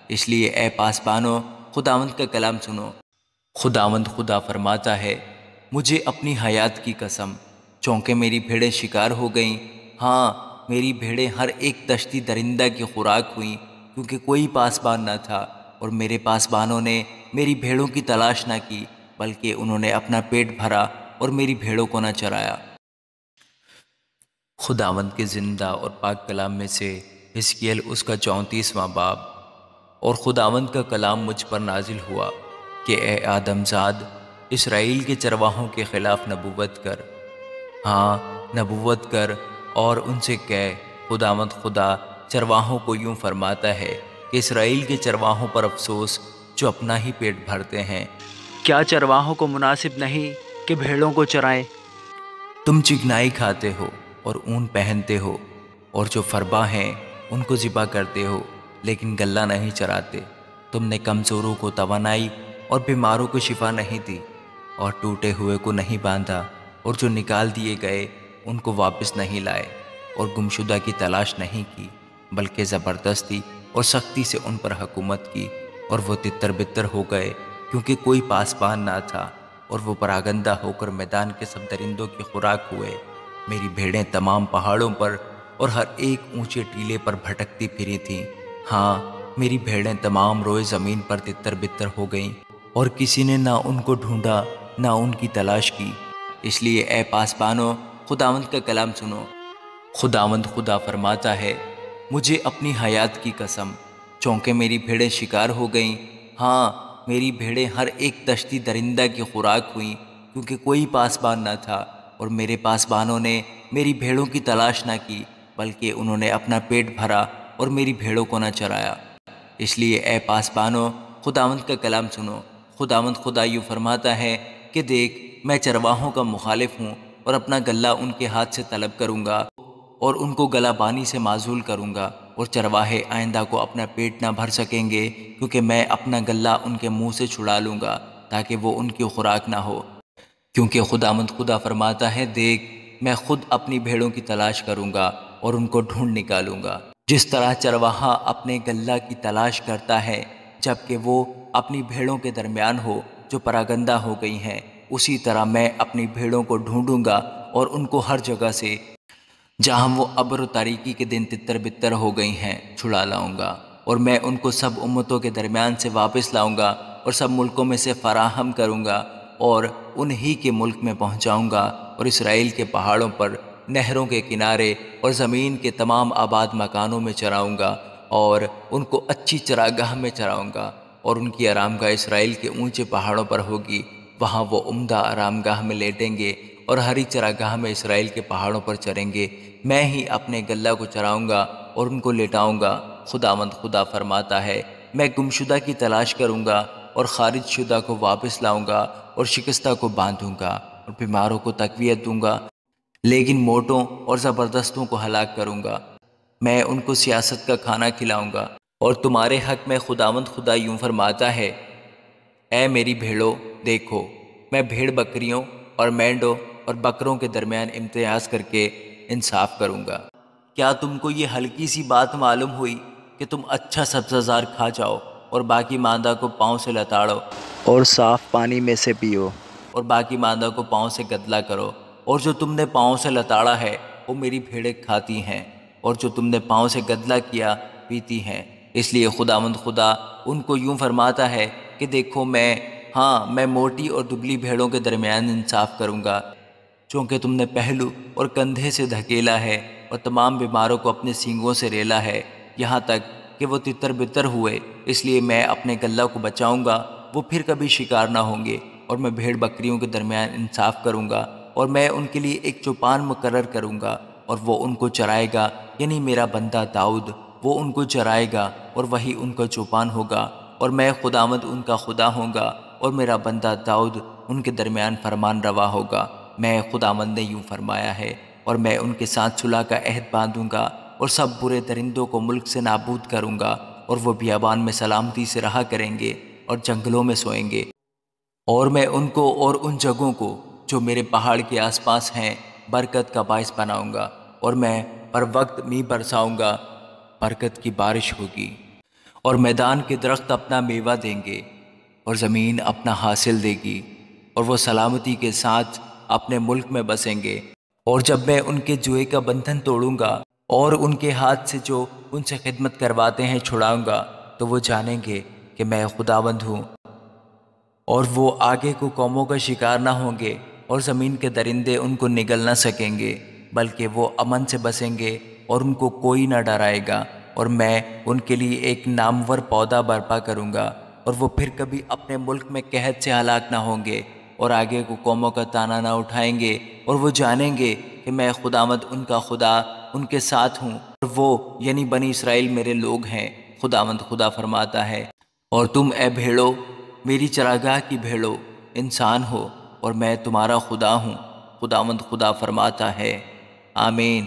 اس لیے اے پاسبانو خداوند کا کلام سنو۔ خداوند خدا فرماتا ہے، مجھے اپنی حیات کی قسم، چونکہ میری بھیڑیں شکار ہو گئیں، ہاں میری بھیڑیں ہر ایک دشتی درندہ کی خوراک ہوئیں، کیونکہ کوئی پاسبان نہ تھا، اور میرے پاسبانوں نے میری بھیڑوں کی تلاش نہ کی، بلکہ انہوں نے اپنا پیٹ بھرا اور میری بھیڑوں کو نہ چرایا۔ خداوند کے زندہ اور پاک کلام میں سے حزقیل اس کا 34واں باب۔ اور خداوند کا کلام مجھ پر نازل ہوا کہ اے آدم زاد، اسرائیل کے چرواہوں کے خلاف نبوت کر، ہاں نبوت کر، اور ان سے کہہ، خداوند خدا چرواہوں کو یوں فرماتا ہے کہ اسرائیل کے چرواہوں پر افسوس جو اپنا ہی پیٹ بھرتے ہیں۔ کیا چرواہوں کو مناسب نہیں کہ بھیڑوں کو چرائیں؟ تم چکنائی کھاتے ہو اور اون پہنتے ہو، اور جو فربا ہیں ان کو ذبح کرتے ہو، لیکن گلہ نہیں چراتے۔ تم نے کمزوروں کو توانائی اور بیماروں کو شفا نہیں دی، اور ٹوٹے ہوئے کو نہیں باندھا، اور جو نکال دیے گئے ان کو واپس نہیں لائے، اور گمشدہ کی تلاش نہیں کی، بلکہ زبردستی اور سختی سے ان پر حکومت کی، اور وہ تتر بتر ہو گئے کیونکہ کوئی پاسبان نہ تھا، اور وہ پراگندہ ہو کر میدان کے سب درندوں کی خوراک ہوئے۔ میری بھیڑیں تمام پہاڑوں پر اور ہر ایک اونچے ٹیلے پر بھٹکتی پھری تھیں، ہاں میری بھیڑیں تمام روئے زمین پر تتر بتر ہو گئیں، اور کسی نے نہ ان کو ڈھونڈا نہ ان کی تلاش کی۔ اس لیے اے پاسبانو خداوند کا کلام سنو۔ خداوند خدا فرماتا ہے، مجھے اپنی حیات کی قسم، چونکہ میری بھیڑیں شکار ہو گئیں، ہاں میری بھیڑیں ہر ایک دشتی درندہ کی خوراک ہوئیں، کیونکہ کوئی پاسبان نہ تھا، اور میرے پاسبانوں نے میری بھیڑوں کی تلاش نہ کی، بلکہ انہوں نے اپنا پیٹ بھرا اور میری بھیڑوں کو نہ چرایا۔ اس لیے اے پاسبانو خداوند کا کلام سنو۔ خداوند خدا یوں فرماتا ہے کہ دیکھ، میں چرواہوں کا مخالف ہوں، اور اپنا گلہ ان کے ہاتھ سے طلب کروں گا، اور ان کو گلہ بانی سے معزول کروں گا، اور چرواہے آئندہ کو اپنا پیٹ نہ بھر سکیں گے، کیونکہ میں اپنا گلہ ان کے منہ سے چھڑا لوں گا تاکہ وہ ان کی خوراک نہ ہو۔ کیونکہ خداوند خدا فرماتا ہے، دیکھ میں خود اپنی بھیڑوں کی تلاش کروں گا اور ان کو ڈھونڈ نکالوں گا، جس طرح چرواہا اپنے گلہ کی تلاش کرتا ہے جبکہ وہ اپنی بھیڑوں کے درمیان ہو جو پراگندہ ہو گئی ہیں، اسی طرح میں اپنی بھیڑوں کو ڈھونڈوں گا اور ان کو ہر جگہ سے جہاں وہ ابر و تاریکی کے دن تتر بتر ہو گئی ہیں چھڑا لاؤں گا، اور میں ان کو سب امتوں کے درمیان سے واپس لاؤں گا اور سب ملکوں میں سے فراہم کروں گا، اور انہی کے ملک میں پہنچاؤں گا، اور اسرائیل کے پہاڑوں پر، نہروں کے کنارے اور زمین کے تمام آباد مکانوں میں چراؤں گا، اور ان کو اچھی چراگاہ میں چراؤں گا، اور ان کی آرامگاہ اسرائیل کے اونچے پہاڑوں پر ہوگی، وہاں وہ عمدہ آرامگاہ میں لیٹیں گے، اور ہری چراگاہ میں اسرائیل کے پہاڑوں پر چریں گے۔ میں ہی اپنے گلہ کو چراؤں گا اور ان کو لیٹاؤں گا۔ خداوند خدا فرماتا ہے، میں گمشدہ کی تلاش کروں گا اور خارج شدہ کو واپس لاؤں گا، اور شکستہ کو باندھوں گا اور بیماروں کو تقویت دوں گا، لیکن موٹوں اور زبردستوں کو ہلاک کروں گا۔ میں ان کو سیاست کا کھانا کھلاؤں گا۔ اور تمہارے حق میں خداوند خدا یوں فرماتا ہے، اے میری بھیڑوں دیکھو، میں بھیڑ بکریوں اور مینڈوں اور بکروں کے درمیان امتیاز کر کے انصاف کروں گا۔ کیا تم کو یہ ہلکی سی بات معلوم ہوئی کہ تم اچھا سبزہ زار کھا جاؤ اور باقی ماندہ کو پاؤں سے لتاڑو، اور صاف پانی میں سے پیو؟ اور باقی ماندہ کو پاؤں سے گدلا کرو، اور جو تم نے پاؤں سے لتاڑا ہے وہ میری بھیڑیں کھاتی ہیں، اور جو تم نے پاؤں سے گدلا کیا پیتی ہیں۔ اس لیے خداوند خدا ان کو یوں فرماتا ہے کہ دیکھو میں موٹی اور دبلی بھیڑوں کے درمیان انصاف کروں گا، چونکہ تم نے پہلو اور کندھے سے دھکیلا ہے اور تمام بیماروں کو اپنے سینگوں سے ریلا ہے، یہاں تک کہ وہ تتر بتر ہوئے۔ اس لیے میں اپنے گلہ کو بچاؤں گا، وہ پھر کبھی شکار نہ ہوں گے، اور میں بھیڑ بکریوں کے درمیان انصاف کروں گا، اور میں ان کے لیے ایک چوپان مقرر کروں گا، اور وہ ان کو چرائے گا، یعنی میرا بندہ داؤد، وہ ان کو چرائے گا اور وہی ان کا چوپان ہوگا، اور میں خداوند ان کا خدا ہوں گا، اور میرا بندہ داؤد ان کے درمیان فرمان روا ہوگا۔ میں خداوند نے یوں فرمایا ہے، اور میں ان کے ساتھ صلح کا عہد باندھوں گا، اور سب برے درندوں کو ملک سے نابود کروں گا، اور وہ بیابان میں سلامتی سے رہا کریں گے اور جنگلوں میں سوئیں گے، اور میں ان کو اور ان جگہوں کو جو میرے پہاڑ کے آس پاس ہیں برکت کا باعث بناؤں گا، اور میں پر وقت می برساؤں گا، برکت کی بارش ہوگی، اور میدان کے درخت اپنا میوہ دیں گے اور زمین اپنا حاصل دے گی، اور وہ سلامتی کے ساتھ اپنے ملک میں بسیں گے۔ اور جب میں ان کے جوئے کا بندھن توڑوں گا اور ان کے ہاتھ سے جو ان سے خدمت کرواتے ہیں چھڑاؤں گا، تو وہ جانیں گے کہ میں خداوند ہوں۔ اور وہ آگے کو قوموں کا شکار نہ ہوں گے، اور زمین کے درندے ان کو نگل نہ سکیں گے، بلکہ وہ امن سے بسیں گے اور ان کو کوئی نہ ڈرائے گا۔ اور میں ان کے لیے ایک نامور پودا برپا کروں گا، اور وہ پھر کبھی اپنے ملک میں قحط سے ہلاک نہ ہوں گے، اور آگے کو قوموں کا تانا نہ اٹھائیں گے۔ اور وہ جانیں گے کہ میں خداوند ان کا خدا ان کے ساتھ ہوں، اور وہ یعنی بنی اسرائیل میرے لوگ ہیں، خداوند خدا فرماتا ہے۔ اور تم اے بھیڑو، میری چراگاہ کی بھیڑو، انسان ہو اور میں تمہارا خدا ہوں، خداوند خدا فرماتا ہے۔ آمین۔